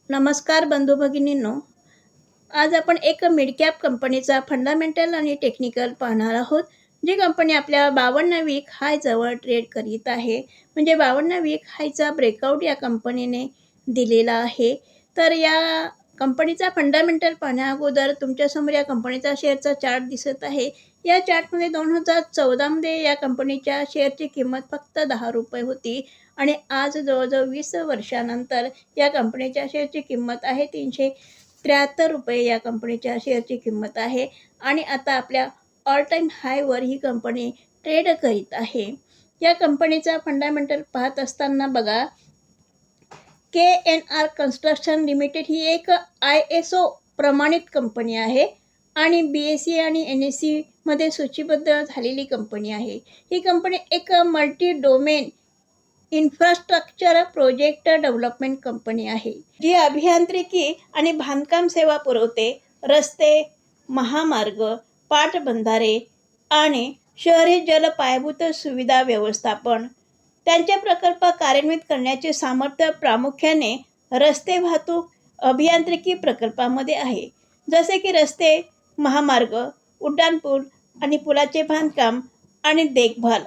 नमस्कार बंधू भगिनींनो. आज आपण एक मिड कॅप कंपनीचा फंडामेंटल आणि टेक्निकल पाहणार आहोत. जी कंपनी आपल्या 52 वीक हाय जवळ ट्रेड करीत आहे. म्हणजे 52 वीक हायचा ब्रेकआउट या कंपनीने दिलेला आहे. तर या कंपनीचा फंडामेंटल पाहण्याअगोदर तुमच्यासमोर या कंपनीचा शेअरचा चार्ट दिसत आहे. या चार्टमध्ये 2014मध्ये या कंपनीच्या शेअरची किंमत फक्त ₹10 होती आणि आज जवळजवळ 20 वर्षानंतर या कंपनीच्या शेअरची किंमत आहे ₹373 या कंपनीच्या शेअरची किंमत आहे आणि आता आपल्या ऑल टाईम हायवर ही कंपनी ट्रेड करीत आहे. या कंपनीचा फंडामेंटल पाहत असताना बघा, KNR कन्स्ट्रक्शन लिमिटेड ही एक ISO प्रमाणित कंपनी आहे आणि BSE आणि NSEमध्ये सूचीबद्ध झालेली कंपनी आहे. ही कंपनी एक multi domain infrastructure project development company आहे, जी अभियांत्रिकी आणि बांधकाम सेवा पुरवते. रस्ते, महामार्ग, पाटबंधारे आणि शहरी जल पायाभूत सुविधा व्यवस्थापन त्यांचे प्रकल्प कार्यान्वित करण्याचे सामर्थ्य प्रामुख्याने रस्ते वाहतूक अभियांत्रिकी प्रकल्पामध्ये आहे. जसे की रस्ते, महामार्ग, उड्डाणपूल आणि पुलाचे बांधकाम आणि देखभाल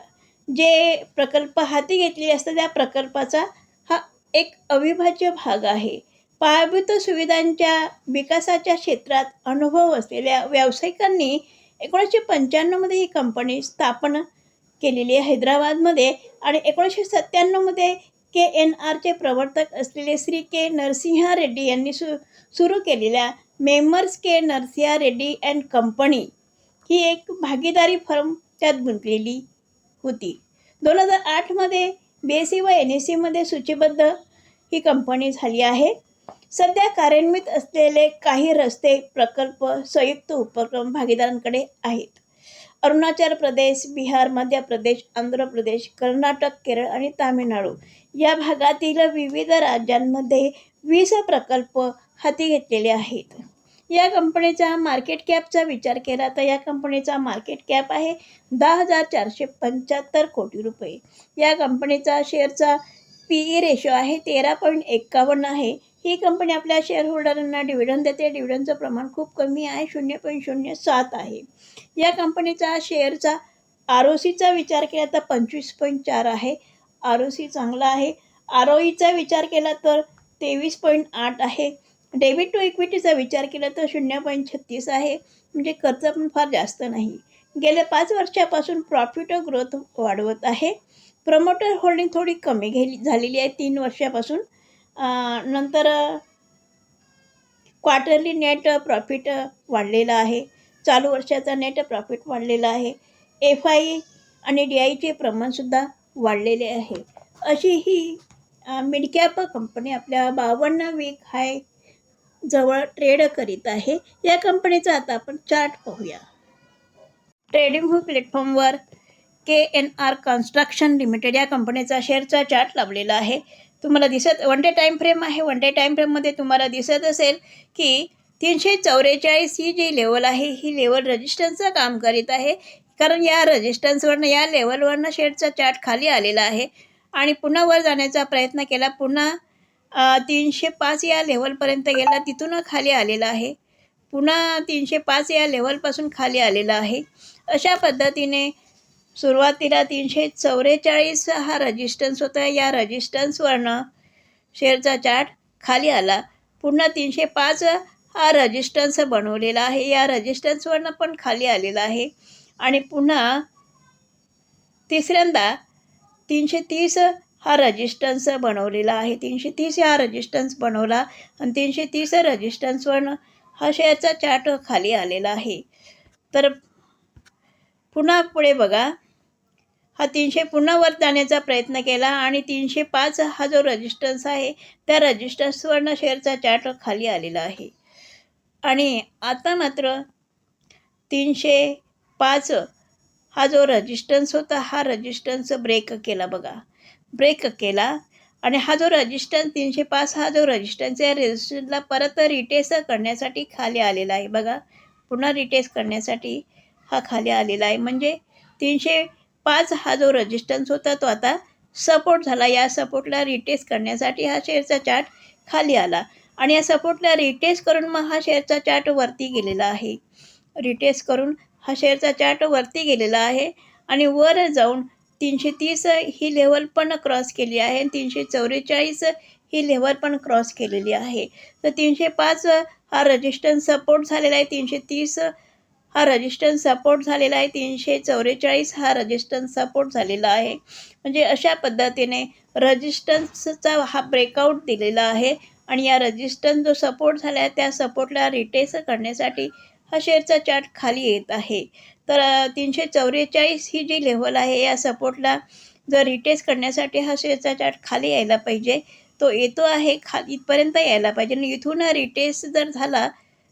जे प्रकल्प हाती घेतलेले असतात त्या प्रकल्पाचा हा एक अविभाज्य भाग आहे. पायाभूत सुविधांच्या विकासाच्या क्षेत्रात अनुभव असलेल्या व्यावसायिकांनी 1995मध्ये ही कंपनी स्थापन केलेली आहे हैदराबादमध्ये आणि 1997मध्ये KNRचे प्रवर्तक असलेले श्री के नरसिंहा रेड्डी यांनी सुरू केलेल्या मेमर्स के नरसिंहा रेड्डी अँड कंपनी ही एक भागीदारी फर्म त्यात गुंतलेली होती. 2008मध्ये BSE व NSEमध्ये सूचीबद्ध ही कंपनी झाली आहे. सध्या कार्यान्वित असलेले काही रस्ते प्रकल्प संयुक्त उपक्रम भागीदारांकडे आहेत. अरुणाचल प्रदेश, बिहार, मध्य प्रदेश, आंध्र प्रदेश, कर्नाटक, केरळ आणि तामिळनाडू या भागातील विविध राज्यांमध्ये 20 प्रकल्प हाती घेतलेले आहेत. या कंपनीचा मार्केट कॅपचा विचार केला तर या कंपनीचा मार्केट कॅप आहे ₹10,475 कोटी. या कंपनीचा शेअरचा PE रेशो आहे 13.51 आहे. ही कंपनी आपल्या शेअरहोल्डरांना डिव्हिडंड देते. डिव्हिडंडचं प्रमाण खूप कमी आहे, 0.07 आहे. या कंपनीचा शेअरचा ROCचा विचार केला तर 25.4 आहे. ROC चांगला आहे. ROEचा विचार केला तर 23.8 आहे. डेबिट टू इक्विटीचा विचार केला तर 0.36 आहे. म्हणजे खर्च पण फार जास्त नाही. गेल्या 5 वर्षापासून प्रॉफिट ग्रोथ वाढवत आहे. प्रमोटर होल्डिंग थोडी कमी झालेली आहे 3 वर्षापासून. नंतर क्वार्टरली नेट प्रॉफिट वाढलेला आहे. चालू वर्षाचा नेट प्रॉफिट वाढलेला आहे. FI आणि DIचे प्रमाणसुद्धा वाढलेले आहे. अशी ही मिडकॅप कंपनी आपल्या 52 वीक हाय जवळ ट्रेड करीत आहे. या कंपनीचा आता आपण चार्ट पाहूया. ट्रेडिंग व्यू प्लॅटफॉर्मवर KNR कन्स्ट्रक्शन लिमिटेड या कंपनीचा शेअरचा चार्ट लावलेला आहे. तुम्हाला दिसत 1 डे टाईम फ्रेम आहे. 1 डे टाईम फ्रेममध्ये तुम्हाला दिसत असेल की 344 ही जी लेवल आहे ही लेवल रेजिस्टन्सचं काम करीत आहे. कारण या रेजिस्टन्सवरनं या लेवलवरनं शेअरचा चार्ट खाली आलेला आहे आणि पुन्हा वर जाण्याचा प्रयत्न केला. पुन्हा 305 या लेवलपर्यंत गेला, तिथून खाली आलेला आहे. पुन्हा 305 या लेवलपासून खाली आलेला आहे. अशा पद्धतीने सुरुवातीला 344 हा रेजिस्टन्स होता. या रेजिस्टन्सवरनं शेअरचा चार्ट खाली आला. पुन्हा 305 हा रेजिस्टन्स बनवलेला आहे. या रेजिस्टन्सवरनं पण खाली आलेला आहे आणि पुन्हा तिसऱ्यांदा 330 हा रेजिस्टन्स बनवलेला आहे. 330 हा रेजिस्टन्स बनवला आणि 330 रेजिस्टन्सवरनं हा शेअरचा चार्ट खाली आलेला आहे. तर पुन्हा पुढे बघा, हा 300 पुन्हा वर जाण्याचा प्रयत्न केला आणि 305 हा जो रेजिस्टन्स आहे त्या रेजिस्टन्सवरनं शेअरचा चार्ट खाली आलेला आहे. आणि आता मात्र 305 हा जो रेजिस्टन्स होता हा रेजिस्टन्स ब्रेक केला. बघा, ब्रेक केला आणि हा जो रेजिस्टन्स 305 हा जो रेजिस्टन्स या रेजिस्टन्सला परत रिटेस्ट करण्यासाठी खाली आलेला आहे. बघा, पुन्हा रिटेस्ट करण्यासाठी हा खाली आलेला आहे. म्हणजे 305 हा जो रेजिस्टन्स होता तो आता सपोर्ट झाला. या सपोर्टला रिटेस्ट करण्यासाठी हा शेअरचा चार्ट खाली आला आणि या सपोर्टला रिटेस्ट करून मग हा शेअरचा चार्ट वरती गेलेला आहे. रिटेस्ट करून हा शेअरचा चार्ट वरती गेलेला आहे आणि वर जाऊन 330 ही लेवल पण क्रॉस केली आहे आणि 344 ही लेवल पण क्रॉस केलेली आहे. तर 305 हा रेजिस्टन्स सपोर्ट झालेला आहे, 330 हा रेजिस्टन्स सपोर्ट झालेला आहे, 344 हा रेजिस्टन्स सपोर्ट झालेला आहे. म्हणजे अशा पद्धतीने रेजिस्टन्सचा हा ब्रेकआउट दिलेला आहे आणि या रेजिस्टन्स जो सपोर्ट झाला आहे त्या सपोर्टला रिटेस्ट करण्यासाठी हा शेअरचा चार्ट खाली येत आहे. तर 344 ही जी लेव्हल आहे या सपोर्टला जर रिटेस्ट करण्यासाठी हा शेअरचा चार्ट खाली यायला पाहिजे. तो येतो आहे, खाली इथपर्यंत यायला पाहिजे आणि इथून रिटेस्ट जर झाला,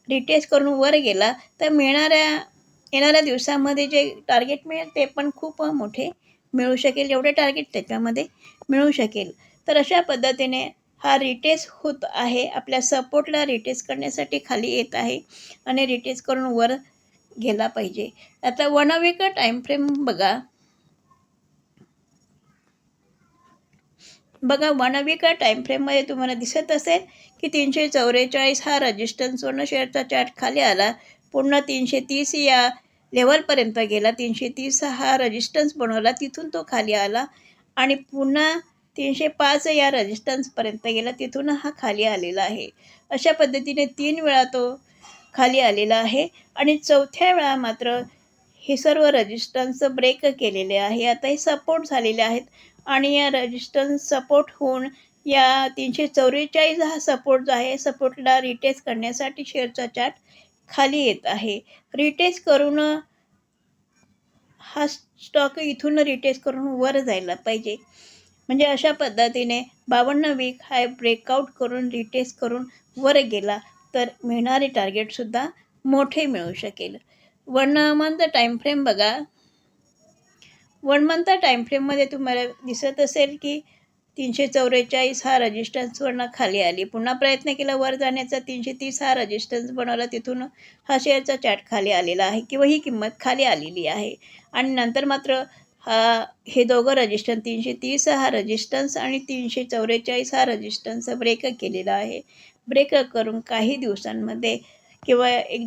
रिटेस्ट करून वर गेला तर येणाऱ्या दिवसामध्ये जे टार्गेट मिळेल ते पण खूप मोठे मिळू शकेल. एवढे टार्गेट त्याच्यामध्ये मिळू शकेल. तर अशा पद्धतीने हा रिटेस्ट होत आहे, आपल्या सपोर्टला रिटेस्ट करण्यासाठी खाली येत आहे आणि रिटेस्ट करून वर गेला पाहिजे. आता 1 वीक टाईम फ्रेम बघा. 1 वीक टाईम फ्रेममध्ये तुम्हाला दिसत असेल की 344 हा रेजिस्टन्सवरनं शेअरचा चार्ट खाली आला, पुन्हा 330 या लेवलपर्यंत गेला, 330 हा रेजिस्टन्स बनवला, तिथून तो खाली आला आणि पुन्हा 305 या रेजिस्टन्सपर्यंत गेला, तिथून हा खाली आलेला आहे. अशा पद्धतीने 3 वेळा तो खाली आलेला आहे आणि चौथ्या वेळा मात्र हे सर्व रेजिस्टन्स ब्रेक केलेले आहे. आता हे सपोर्ट झालेले आहेत आणि या रेजिस्टन्स सपोर्ट होऊन या 344 हा सपोर्ट जो आहे, सपोर्टला रिटेस्ट करण्यासाठी शेअरचा चार्ट खाली येत आहे. रिटेस्ट करून हा स्टॉक इथून रिटेस्ट करून वर जायला पाहिजे. म्हणजे अशा पद्धतीने 52 वीक हा ब्रेकआउट करून रिटेस्ट करून वर गेला तर मिळणारे टार्गेटसुद्धा मोठे मिळू शकेल. 1 मंथ टाईम फ्रेम बघा. 1 मंथ टाईम फ्रेममध्ये तुम्हाला दिसत असेल की 344 हा रेजिस्टन्सवरनं खाली आली, पुन्हा प्रयत्न केला वर जाण्याचा, 330 हा रेजिस्टन्स बनवला, तिथून हा शेअरचा चार्ट खाली आलेला आहे किंवा ही किंमत खाली आलेली आहे आणि नंतर मात्र हे दोघं रेजिस्टन्स 330 हा रेजिस्टन्स आणि 344 हा रेजिस्टन्स ब्रेक केलेला आहे. ब्रेक करून काही दिवसांमध्ये किंवा एक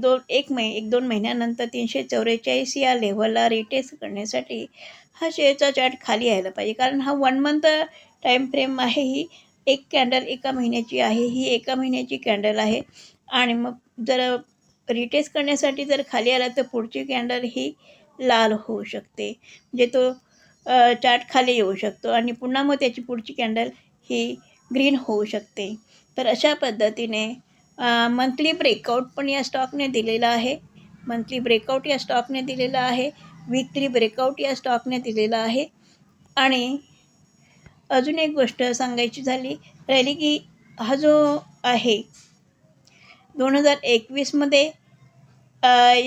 दोन महिन्यानंतर 344 या लेव्हलला रिटेस्ट करण्यासाठी हा शेअरचा चार्ट खाली यायला पाहिजे. कारण हा 1 मंथ टाईम फ्रेम आहे, ही एक कॅन्डल एका महिन्याची आहे, ही एका महिन्याची कॅन्डल आहे आणि मग जर रिटेस्ट करण्यासाठी जर खाली आला तर पुढची कॅन्डल ही लाल होऊ शकते, म्हणजे तो चार्ट खाली येऊ शकतो आणि पुन्हा मग त्याची पुढची कॅन्डल ही ग्रीन होऊ शकते. तर अशा पद्धतीने मंथली ब्रेकआउट पण या स्टॉकने दिलेला आहे. मंथली ब्रेकआउट या स्टॉकने दिलेला आहे, वीकली ब्रेकआउट या स्टॉकने दिलेला आहे. आणि अजून एक गोष्ट सांगायची राहिली की हा जो आहे 2021मध्ये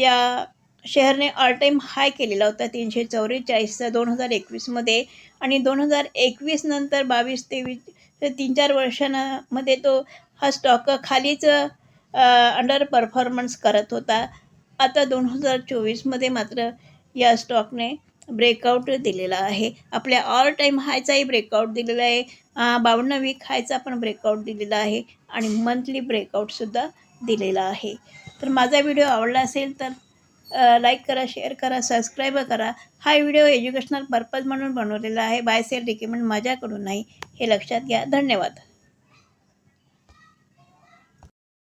या शेअरने ऑल टाईम हाय केलेला होता 344चा 2021मध्ये आणि 2021 नंतर 22-23 3-4 वर्षांमध्ये तो हा स्टॉक खालीच अंडर परफॉर्मन्स करत होता. आता 2024मध्ये मात्र या स्टॉकने ब्रेकआउट दिलेला आहे. आपल्या ऑल टाईम हायचाही ब्रेकआउट दिलेला आहे, 52 वीक हायचा पण ब्रेकआउट दिलेला आहे आणि मंथली ब्रेकआउटसुद्धा दिलेला आहे. तर माझा व्हिडिओ आवडला असेल तर लाईक करा, शेअर करा, सबस्क्राईब करा. हा व्हिडिओ एज्युकेशनल पर्पज म्हणून बनवलेला आहे, बाय सेल रिकमेंड माझ्याकडून नाही, हे लक्षात घ्या. धन्यवाद.